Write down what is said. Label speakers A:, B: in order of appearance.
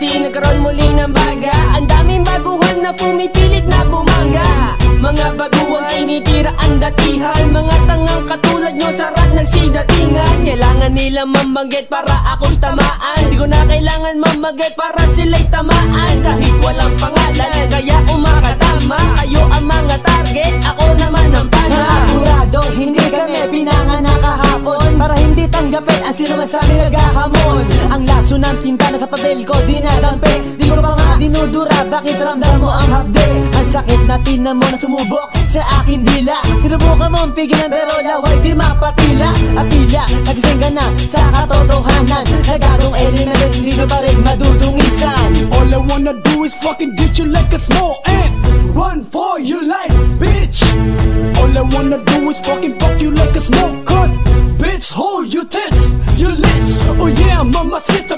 A: Nagkaroon muli ng baga, ang daming baguhan na pumipilit na bumaga. Mga baguhan tinitira ang datihan, mga tangang katulad nyo sarat nagsidatingan. Kailangan nila mamaggit para ako'y tamaan, di ko na kailangan mamaggit para sila'y tamaan. Kahit walang pangalan, kaya umakatama. Kayo ang mga target, ako naman ang pana.
B: Sigurado, hindi kami pinanganak kahapon para hindi tanggapin ang sino man sa amin naghahamon. Ang laso ng tinta na sa papel ko dinadampi, di ko pa nga dinudura, bakit ramdam mo ang hapde? Ang sakit na tinan mo na sumubok sa akin dila. Sinubukan mong pigilan pero laway di mapatila. At tila, nagising ka na sa katotohanan, nagatong element hindi na pa rin madudungisan.
C: All I wanna do is fucking ditch you like a small ant, run for your life, bitch. All I wanna do is fucking fuck you like a small cunt, bitch. Hold your tits, your lips, oh yeah, mamacita.